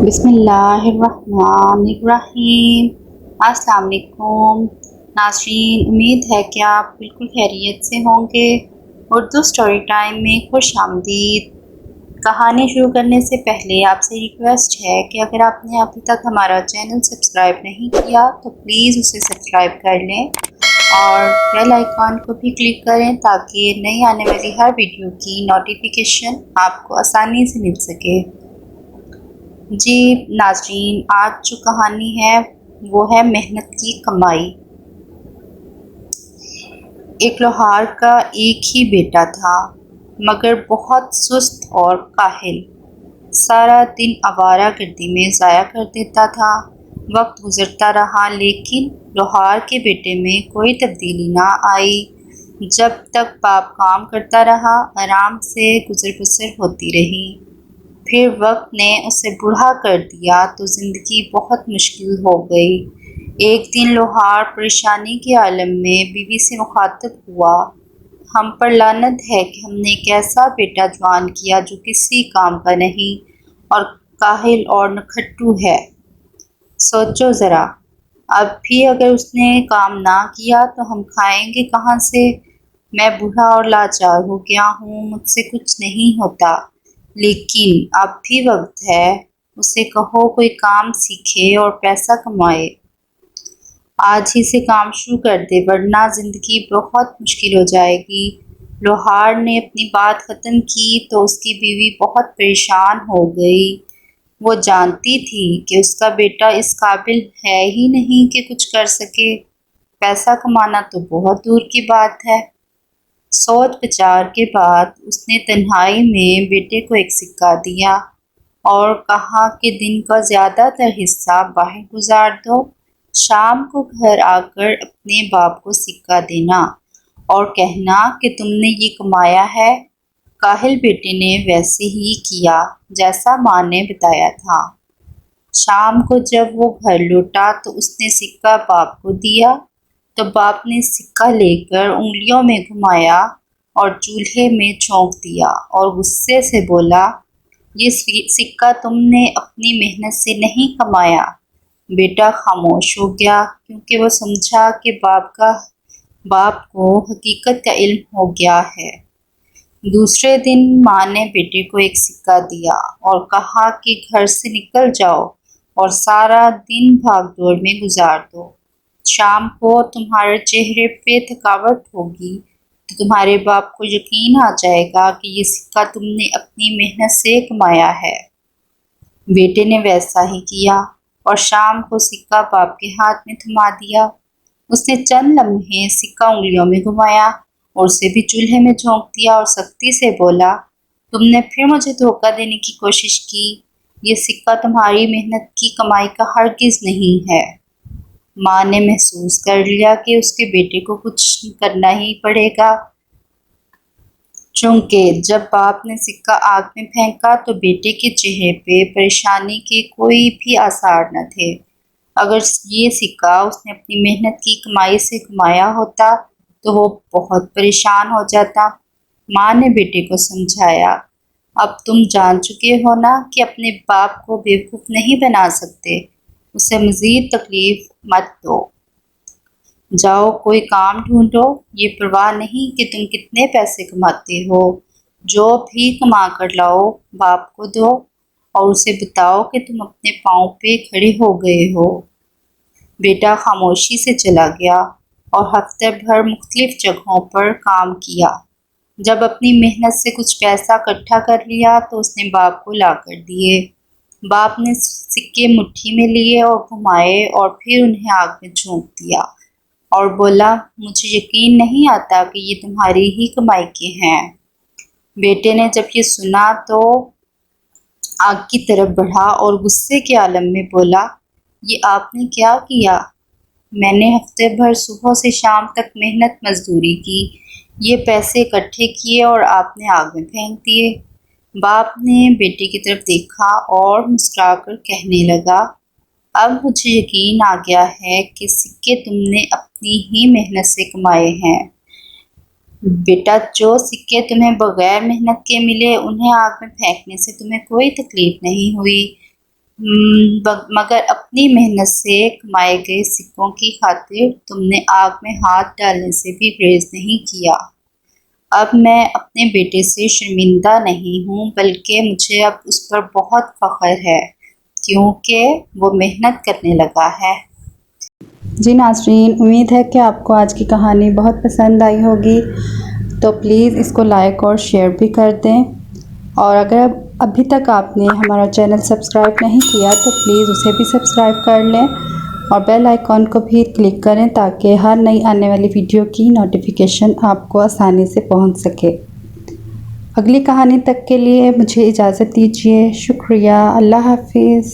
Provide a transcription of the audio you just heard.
بسم اللہ الرحمن الرحیم۔ السلام علیکم ناظرین، امید ہے کہ آپ بالکل خیریت سے ہوں گے۔ اردو سٹوری ٹائم میں خوش آمدید۔ کہانی شروع کرنے سے پہلے آپ سے ریکویسٹ ہے کہ اگر آپ نے ابھی تک ہمارا چینل سبسکرائب نہیں کیا تو پلیز اسے سبسکرائب کر لیں اور بیل آئیکن کو بھی کلک کریں تاکہ نئی آنے والی ہر ویڈیو کی نوٹیفیکیشن آپ کو آسانی سے مل سکے۔ جی ناظرین، آج جو کہانی ہے وہ ہے محنت کی کمائی۔ ایک لوہار کا ایک ہی بیٹا تھا مگر بہت سست اور کاہل۔ سارا دن آوارہ گردی میں ضائع کر دیتا تھا۔ وقت گزرتا رہا لیکن لوہار کے بیٹے میں کوئی تبدیلی نہ آئی۔ جب تک باپ کام کرتا رہا آرام سے گزر بسر ہوتی رہی۔ پھر وقت نے اسے بوڑھا کر دیا تو زندگی بہت مشکل ہو گئی۔ ایک دن لوہار پریشانی کے عالم میں بیوی سے مخاطب ہوا، ہم پر لعنت ہے کہ ہم نے ایک ایسا بیٹا جوان کیا جو کسی کام کا نہیں اور کاہل اور نکھٹو ہے۔ سوچو ذرا، اب بھی اگر اس نے کام نہ کیا تو ہم کھائیں گے کہاں سے؟ میں بوڑھا اور لاچار ہو گیا ہوں، مجھ سے کچھ نہیں ہوتا۔ لیکن اب بھی وقت ہے، اسے کہو کوئی کام سیکھے اور پیسہ کمائے۔ آج ہی سے کام شروع کر دے ورنہ زندگی بہت مشکل ہو جائے گی۔ لوہار نے اپنی بات ختم کی تو اس کی بیوی بہت پریشان ہو گئی۔ وہ جانتی تھی کہ اس کا بیٹا اس قابل ہے ہی نہیں کہ کچھ کر سکے، پیسہ کمانا تو بہت دور کی بات ہے۔ سوچ بچار کے بعد اس نے تنہائی میں بیٹے کو ایک سکہ دیا اور کہا کہ دن کا زیادہ تر حصہ باہر گزار دو، شام کو گھر آ کر اپنے باپ کو سکہ دینا اور کہنا کہ تم نے یہ کمایا ہے۔ کاہل بیٹے نے ویسے ہی کیا جیسا ماں نے بتایا تھا۔ شام کو جب وہ گھر لوٹا تو اس نے سکہ باپ کو دیا تو باپ نے سکہ لے کر انگلیوں میں گھمایا اور چولہے میں جھونک دیا اور غصے سے بولا، یہ سکہ تم نے اپنی محنت سے نہیں کمایا۔ بیٹا خاموش ہو گیا کیونکہ وہ سمجھا کہ باپ کو حقیقت کا علم ہو گیا ہے۔ دوسرے دن ماں نے بیٹے کو ایک سکہ دیا اور کہا کہ گھر سے نکل جاؤ اور سارا دن بھاگ دوڑ میں گزار دو۔ شام کو تمہارے چہرے پہ تھکاوٹ ہوگی تو تمہارے باپ کو یقین آ جائے گا کہ یہ سکہ تم نے اپنی محنت سے کمایا ہے۔ بیٹے نے ویسا ہی کیا اور شام کو سکہ باپ کے ہاتھ میں تھما دیا۔ اس نے چند لمحے سکہ انگلیوں میں گھمایا اور اسے بھی چولہے میں جھونک دیا اور سختی سے بولا، تم نے پھر مجھے دھوکہ دینے کی کوشش کی، یہ سکہ تمہاری محنت کی کمائی کا ہرگز نہیں ہے۔ ماں نے محسوس کر لیا کہ اس کے بیٹے کو کچھ کرنا ہی پڑے گا، چونکہ جب باپ نے سکہ آگ میں پھینکا تو بیٹے کے چہرے پہ پریشانی کے کوئی بھی آثار نہ تھے۔ اگر یہ سکہ اس نے اپنی محنت کی کمائی سے کمایا ہوتا تو وہ بہت پریشان ہو جاتا۔ ماں نے بیٹے کو سمجھایا، اب تم جان چکے ہو نا کہ اپنے باپ کو بیوقوف نہیں بنا سکتے، اسے مزید تکلیف مت دو۔ جاؤ کوئی کام ڈھونڈو، یہ پرواہ نہیں کہ تم کتنے پیسے کماتے ہو، جو بھی کما کر لاؤ باپ کو دو اور اسے بتاؤ کہ تم اپنے پاؤں پہ کھڑے ہو گئے ہو۔ بیٹا خاموشی سے چلا گیا اور ہفتے بھر مختلف جگہوں پر کام کیا۔ جب اپنی محنت سے کچھ پیسہ اکٹھا کر لیا تو اس نے باپ کو لا کر دیے۔ باپ نے سکے مٹھی میں لیے اور گھمائے اور پھر انہیں آگ میں جھونک دیا اور بولا، مجھے یقین نہیں آتا کہ یہ تمہاری ہی کمائی کے ہیں۔ بیٹے نے جب یہ سنا تو آگ کی طرف بڑھا اور غصے کے عالم میں بولا، یہ آپ نے کیا کیا؟ میں نے ہفتے بھر صبح سے شام تک محنت مزدوری کی، یہ پیسے اکٹھے کیے اور آپ نے آگ میں پھینک دیے۔ باپ نے بیٹے کی طرف دیکھا اور مسکرا کر کہنے لگا، اب مجھے یقین آ گیا ہے کہ سکے تم نے اپنی ہی محنت سے کمائے ہیں۔ بیٹا، جو سکے تمہیں بغیر محنت کے ملے انہیں آگ میں پھینکنے سے تمہیں کوئی تکلیف نہیں ہوئی۔ مگر اپنی محنت سے کمائے گئے سکوں کی خاطر تم نے آگ میں ہاتھ ڈالنے سے بھی گریز نہیں کیا۔ اب میں اپنے بیٹے سے شرمندہ نہیں ہوں بلکہ مجھے اب اس پر بہت فخر ہے کیونکہ وہ محنت کرنے لگا ہے۔ جی ناظرین، امید ہے کہ آپ کو آج کی کہانی بہت پسند آئی ہوگی، تو پلیز اس کو لائک اور شیئر بھی کر دیں، اور اگر ابھی تک آپ نے ہمارا چینل سبسکرائب نہیں کیا تو پلیز اسے بھی سبسکرائب کر لیں اور بیل آئیکن کو بھی کلک کریں تاکہ ہر نئی آنے والی ویڈیو کی نوٹیفیکیشن آپ کو آسانی سے پہنچ سکے۔ اگلی کہانی تک کے لیے مجھے اجازت دیجیے۔ شکریہ۔ اللہ حافظ۔